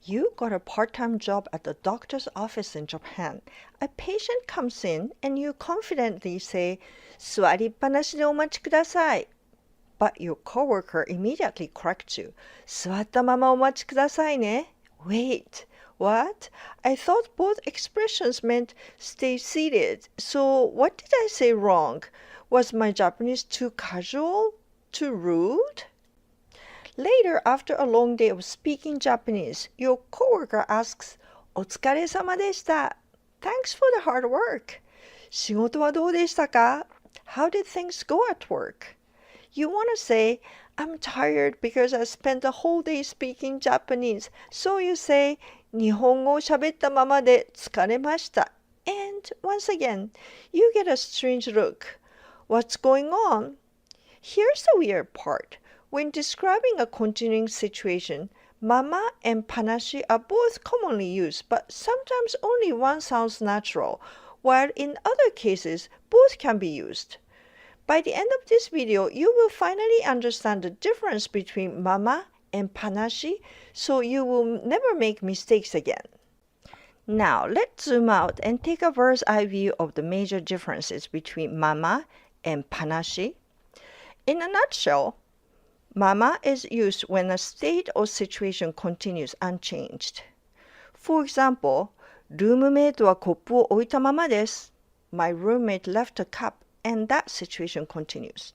You got a part-time job at the doctor's office in Japan. A patient comes in and you confidently say, 座りっぱなしでお待ちください. But your coworker immediately corrects you. 座ったままお待ちくださいね. Wait, what? I thought both expressions meant stay seated. So what did I say wrong? Was my Japanese too casual? Too rude? Later, after a long day of speaking Japanese, your coworker asks, お疲れ様でした. Thanks for the hard work. 仕事はどうでしたか? How did things go at work? You want to say, I'm tired because I spent the whole day speaking Japanese. So you say, 日本語を喋ったままで疲れました. And once again, you get a strange look. What's going on? Here's the weird part. When describing a continuing situation, mama and panashi are both commonly used, but sometimes only one sounds natural, while in other cases, both can be used. By the end of this video, you will finally understand the difference between mama and panashi, so you will never make mistakes again. Now, let's zoom out and take a bird's eye view of the major differences between mama and panashi. In a nutshell, mama is used when a state or situation continues unchanged. For example, ルームメイトはコップを置いたままです. My roommate left a cup and that situation continues.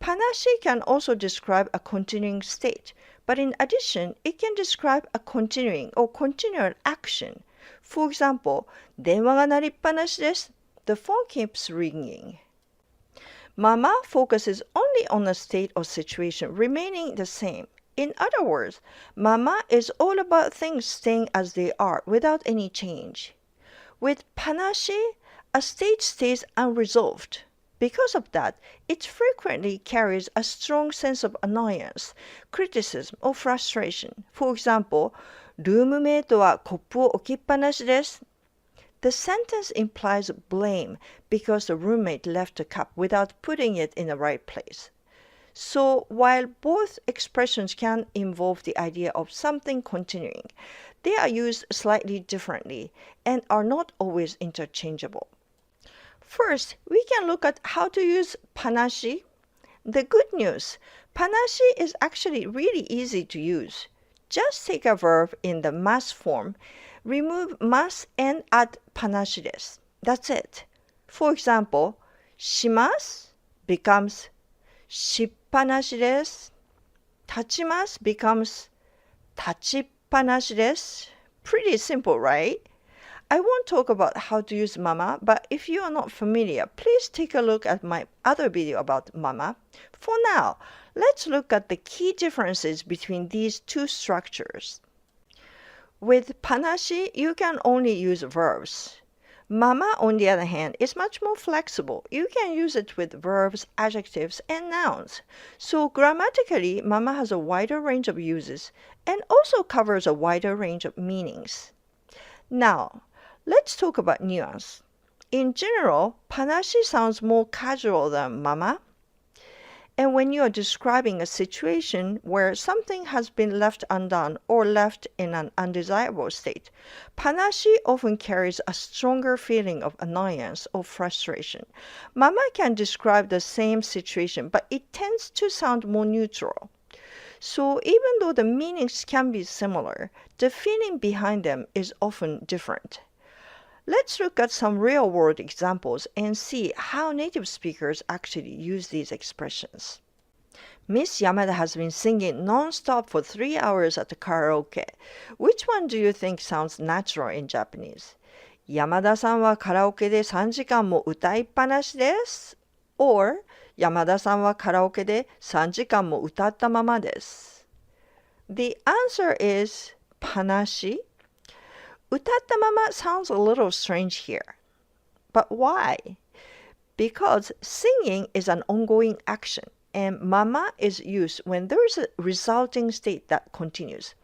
Panashi can also describe a continuing state, but in addition, it can describe a continuing or continual action. For example, 電話が鳴りっぱなしです. The phone keeps ringing. Mama focuses only on a state or situation remaining the same. In other words, mama is all about things staying as they are without any change. With panashi, a state stays unresolved. Because of that, it frequently carries a strong sense of annoyance, criticism, or frustration. For example, ルームメイトはコップを置きっぱなしです. The sentence implies blame because the roommate left the cup without putting it in the right place. So, while both expressions can involve the idea of something continuing, they are used slightly differently and are not always interchangeable. First, we can look at how to use panashi. The good news, panashi is actually really easy to use. Just take a verb in the mas form, remove mas and add panashi desu. That's it. For example, します becomes しっぱなしです. 立ちます becomes 立ちっぱなしです. Pretty simple, right? I won't talk about how to use mama, but if you are not familiar, please take a look at my other video about mama. For now, let's look at the key differences between these two structures. With panashi, you can only use verbs. Mama, on the other hand, is much more flexible. You can use it with verbs, adjectives, and nouns. So grammatically, mama has a wider range of uses and also covers a wider range of meanings. Now, let's talk about nuance. In general, panashi sounds more casual than mama. And when you are describing a situation where something has been left undone or left in an undesirable state, panashi often carries a stronger feeling of annoyance or frustration. Mama can describe the same situation, but it tends to sound more neutral. So even though the meanings can be similar, the feeling behind them is often different. Let's look at some real-world examples and see how native speakers actually use these expressions. Miss Yamada has been singing non-stop for 3 hours at the karaoke. Which one do you think sounds natural in Japanese? 山田さんはカラオケで3時間も歌いっぱなしです or 山田さんはカラオケで3時間も歌ったままです The answer is 話 歌ったまま sounds a little strange here. But why? Because singing is an ongoing action, and mama is used when there is a resulting state that continues.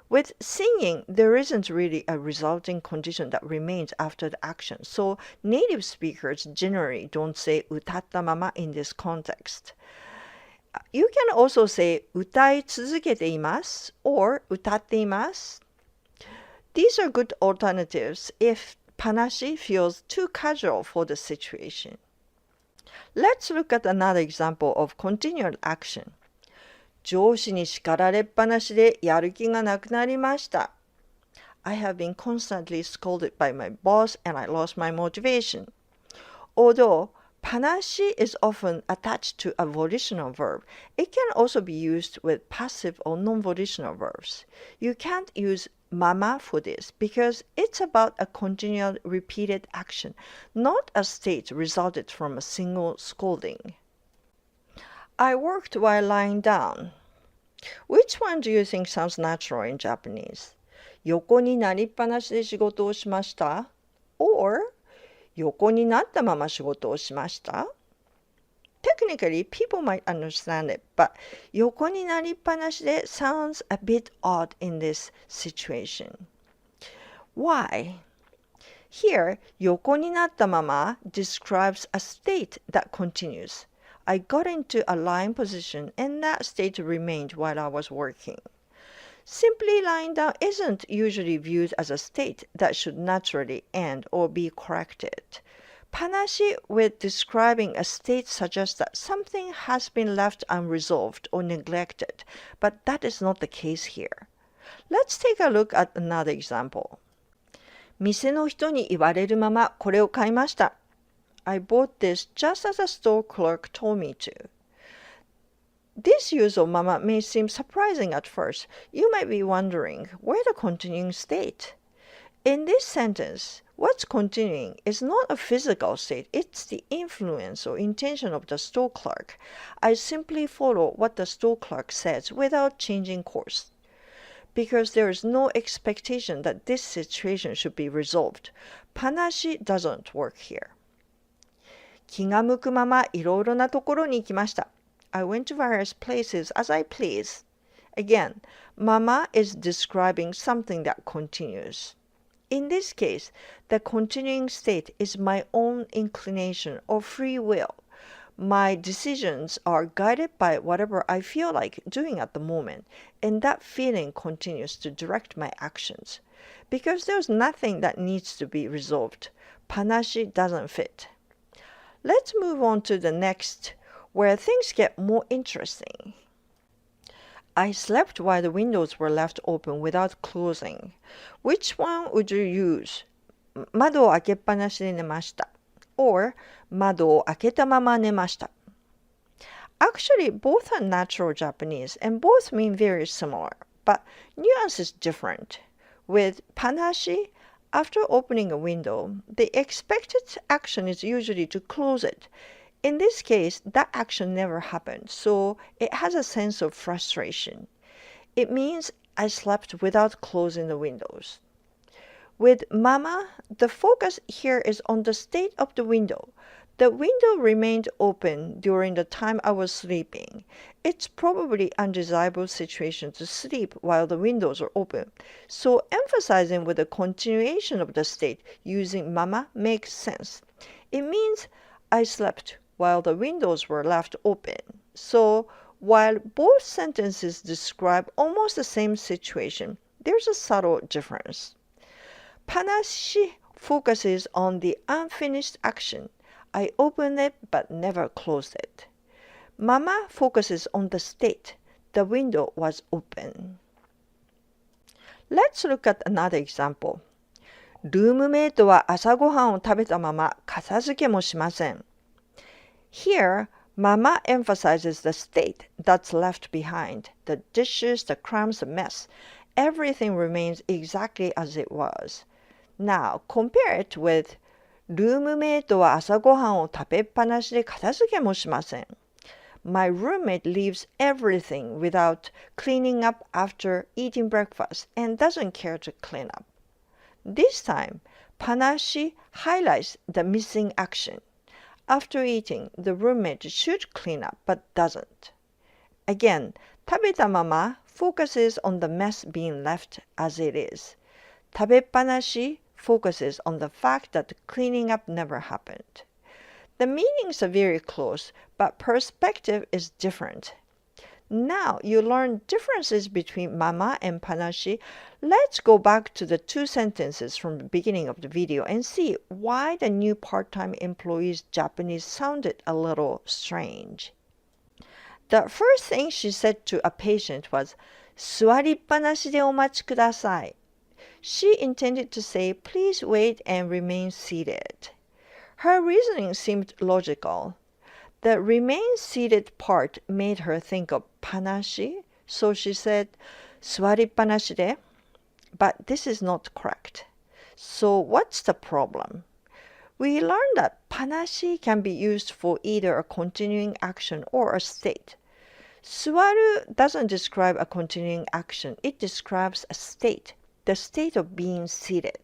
With singing, there isn't really a resulting condition that remains after the action, so native speakers generally don't say 歌ったまま in this context. You can also say 歌い続けています or 歌っています These are good alternatives if ぱなし feels too casual for the situation. Let's look at another example of continual action. 上司に叱られっぱなしでやる気がなくなりました。I have been constantly scolded by my boss and I lost my motivation. Although ぱなし is often attached to a volitional verb, it can also be used with passive or non-volitional verbs. You can't use まま for this because it's about a continual repeated action, not a state resulted from a single scolding. I worked while lying down. Which one do you think sounds natural in Japanese? 横になりっぱなしで仕事をしました or 横になったまま仕事をしました Technically, people might understand it, but 横になりっぱなしで sounds a bit odd in this situation. Why? Here, 横になったまま describes a state that continues. I got into a lying position and that state remained while I was working. Simply lying down isn't usually viewed as a state that should naturally end or be corrected. ぱなし with describing a state suggests that something has been left unresolved or neglected, but that is not the case here. Let's take a look at another example. 店の人に言われるままこれを買いました。I bought this just as a store clerk told me to. This use of mama may seem surprising at first. You might be wondering, where the continuing state? In this sentence, what's continuing is not a physical state, it's the influence or intention of the store clerk. I simply follow what the store clerk says without changing course. Because there is no expectation that this situation should be resolved. ぱなし doesn't work here. 気が向くままいろいろなところに行きました。I went to various places as I please. Again, mama is describing something that continues. In this case, the continuing state is my own inclination or free will. My decisions are guided by whatever I feel like doing at the moment, and that feeling continues to direct my actions. Because there's nothing that needs to be resolved, ぱなし doesn't fit. Let's move on to the next, where things get more interesting. I slept while the windows were left open without closing. Which one would you use? 窓を開けっぱなしで寝ました。or 窓を開けたまま寝ました。Actually, both are natural Japanese and both mean very similar, but nuance is different. With ぱなし, after opening a window, the expected action is usually to close it. In this case, that action never happened, so it has a sense of frustration. It means I slept without closing the windows. With mama, the focus here is on the state of the window. The window remained open during the time I was sleeping. It's probably an undesirable situation to sleep while the windows are open, so emphasizing with the continuation of the state using mama makes sense. It means I slept while the windows were left open. So, while both sentences describe almost the same situation, there's a subtle difference. ぱなし focuses on the unfinished action. I opened it but never closed it. Mama focuses on the state. The window was open. Let's look at another example. ルームメイトは朝ごはんを食べたまま片付けもしません。Here, mama emphasizes the state that's left behind. The dishes, the crumbs, the mess. Everything remains exactly as it was. Now, compare it with ルームメイトは朝ごはんを食べっぱなしで片付けもしません。My roommate leaves everything without cleaning up after eating breakfast and doesn't care to clean up. This time, ぱなし highlights the missing action. After eating, the roommate should clean up but doesn't. Again, 食べたまま focuses on the mess being left as it is. 食べっぱなし focuses on the fact that cleaning up never happened. The meanings are very close, but perspective is different. Now you learn differences between mama and panashi. Let's go back to the two sentences from the beginning of the video and see why the new part-time employee's Japanese sounded a little strange. The first thing she said to a patient was, 座りっぱなしでお待ちください. She intended to say, please wait and remain seated. Her reasoning seemed logical. The remain seated part made her think of panashi, so she said, 座りっぱなしで. But this is not correct. So what's the problem? We learned that panashi can be used for either a continuing action or a state. 座る doesn't describe a continuing action. It describes a state, the state of being seated.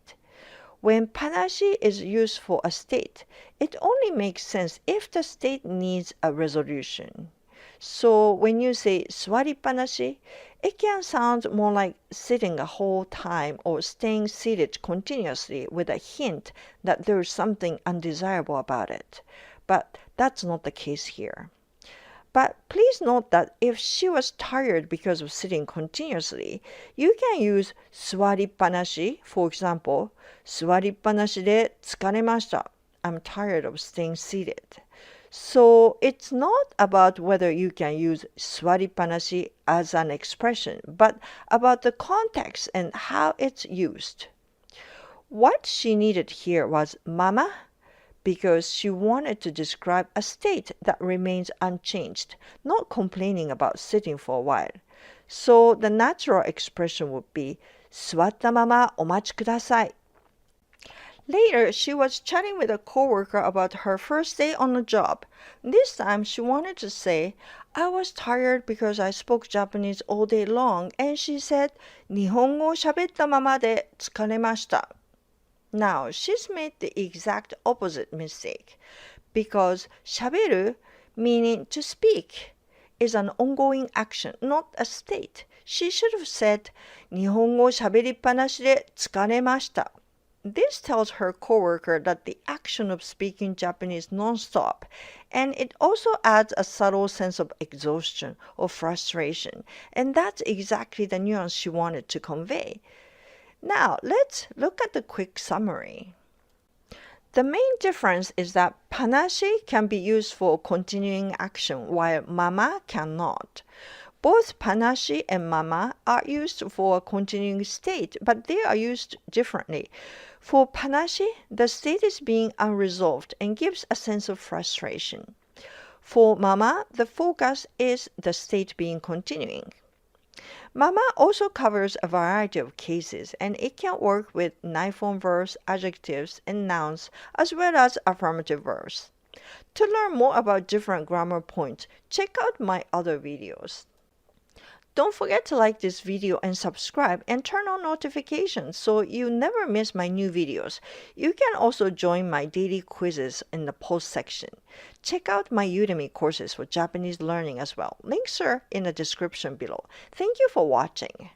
When panashi is used for a state, it only makes sense if the state needs a resolution. So when you say 座りっぱなし, it can sound more like sitting a whole time or staying seated continuously with a hint that there is something undesirable about it. But that's not the case here. But please note that if she was tired because of sitting continuously, you can use 座りっぱなし. For example, 座りっぱなしで疲れました. I'm tired of staying seated. So it's not about whether you can use 座りっぱなし as an expression, but about the context and how it's used. What she needed here was mama, because she wanted to describe a state that remains unchanged, not complaining about sitting for a while. So the natural expression would be 座ったままお待ちください. Later, she was chatting with a coworker about her first day on the job. This time, she wanted to say, I was tired because I spoke Japanese all day long, and she said, 日本語を喋ったままで疲れました. Now, she's made the exact opposite mistake, because 喋る, meaning to speak, is an ongoing action, not a state. She should have said, 日本語を喋りっぱなしで疲れました. This tells her coworker that the action of speaking Japanese non-stop, and it also adds a subtle sense of exhaustion or frustration, and that's exactly the nuance she wanted to convey. Now, let's look at the quick summary. The main difference is that panashi can be used for continuing action, while mama cannot. Both panashi and mama are used for a continuing state, but they are used differently. For panashi, the state is being unresolved and gives a sense of frustration. For mama, the focus is the state being continuing. Mama also covers a variety of cases, and it can work with noun verbs, adjectives, and nouns, as well as affirmative verbs. To learn more about different grammar points, check out my other videos. Don't forget to like this video and subscribe and turn on notifications so you never miss my new videos. You can also join my daily quizzes in the post section. Check out my Udemy courses for Japanese learning as well. Links are in the description below. Thank you for watching.